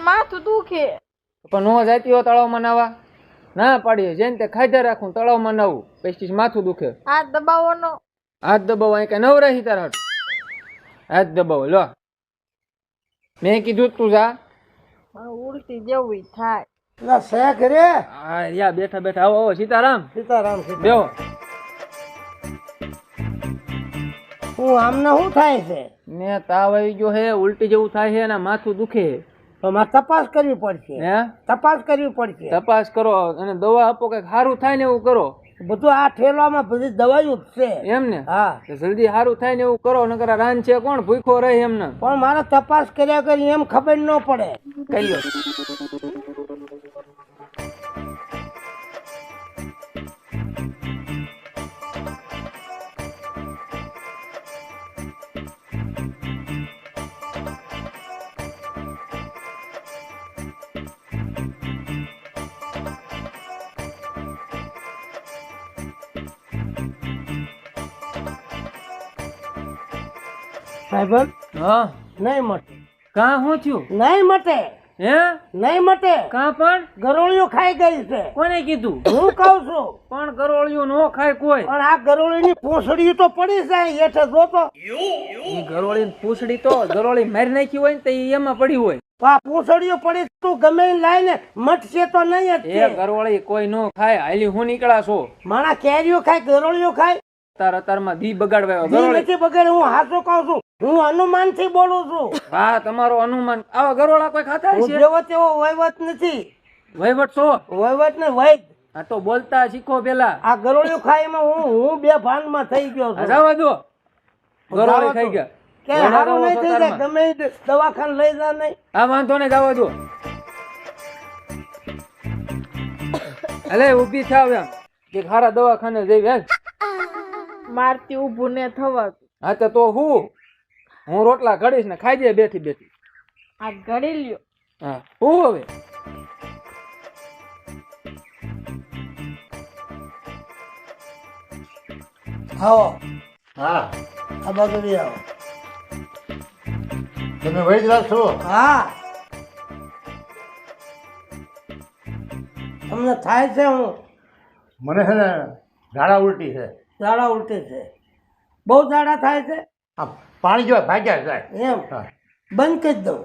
માથું દુખે. પણ નો જાતી હો તળાવમાં નાવા ના પાડીએ જેને તે ખાધા રાખું તળાવમાં નાવું પછી માથું દુખે. હાથ દબાવવાનો. હાથ દબાવો અહીં કઈ નવરાહી તાર હટ હાથ દબાવો લો મેં કીધું તું જા ઉલટી જેવું થાય. ના શેખ રે હા યા બેઠા બેઠા આવો આવો સીતારામ સીતારામ બેહો. હું આમને શું થાય છે? ને તાવ આવી ગયો હે ઉલટી જેવું થાય છે અને માથું દુખે. તો મારે તપાસ કરવી પડશે. હે તપાસ કરવી પડશે. તપાસ કરો અને દવા આપો કઈક સારું થાય ને એવું કરો. બધું આ ઠેલામાં બધી દવાઈઓ જ છે. એમ ને હા જલ્દી સારું થાય ને એવું કરો નકર આ રાન છે કોણ ભૂખો રહે એમને. પણ મારે તપાસ કર્યા કરી એમ ખબર ન પડે. કરી લો. સાહેબ હા નહીં મટે. કાં શું થયું નહીં મટે. હે નહીં મટે. કાં પણ ગરોળીઓ ખાઈ ગઈ છે. કોને કીધું હું કહું છું પણ ગરોળિયું નો ખાય કોઈ. પણ આ ગરોળીની પૂંછડી તો પડી જાય હેઠે જોતો. ઈ ગરોળી પૂછડી તો ગરોળી મારી નાખી હોય ને તો ઈ એમાં પડી હોય. આ પૂંછડીઓ પડી તું ગમે ઈ લાઈને મટશે તો નહીં જ એ ગરોળી કોઈ નો ખાય હાલી હું નીકળા છો માણા કેરીઓ ખાય ગરોળીઓ ખાય. અતારમાં દી બગાડવા ઈ ગરોળી. નથી બગડે. હું હાચું કહું છું. હું અનુમાન થી બોલું છું. હા તમારો અનુમાન આવા ગરોળા કોઈ ખાતા હું હશે જેવો તેવો વહીવટ નથી. વહીવટ છો વહીવટ ને વૈદ. આ તો બોલતા શીખો પેલા. આ ગરોળીઓ ખાય એમાં હું બે ભાનમાં થઈ ગયો છું. જવા દો ગરોળી ખાઈ ગયા કે હારું નહીં થઈ જાય ગમે ઈ દવાખાને લઈ જા નહીં. હા વાંધો નહીં જવા દો. અલે ઊભી થાવ એમ કે ખારા દવાખાને જઈ વેલ. મારથી ઊભું ને થવાતું. હા તો હું રોટલા ઘડીશ ને ખાઈ જાય બેઠી બેઠી. આ ઘડી લ્યો. હા હું હવે આવો હા આ બગડી આવો. તમે વૈદ્યરાજ છો? હા તમને થાય છે હું મને છે ને ઝાડા ઉલટી છે. ઝાડા ઉલટી છે. બહુ ઝાડા થાય છે આ પાણી જેવા ભાગ્યા જાય. એમ હા બંધ કરી દઉં.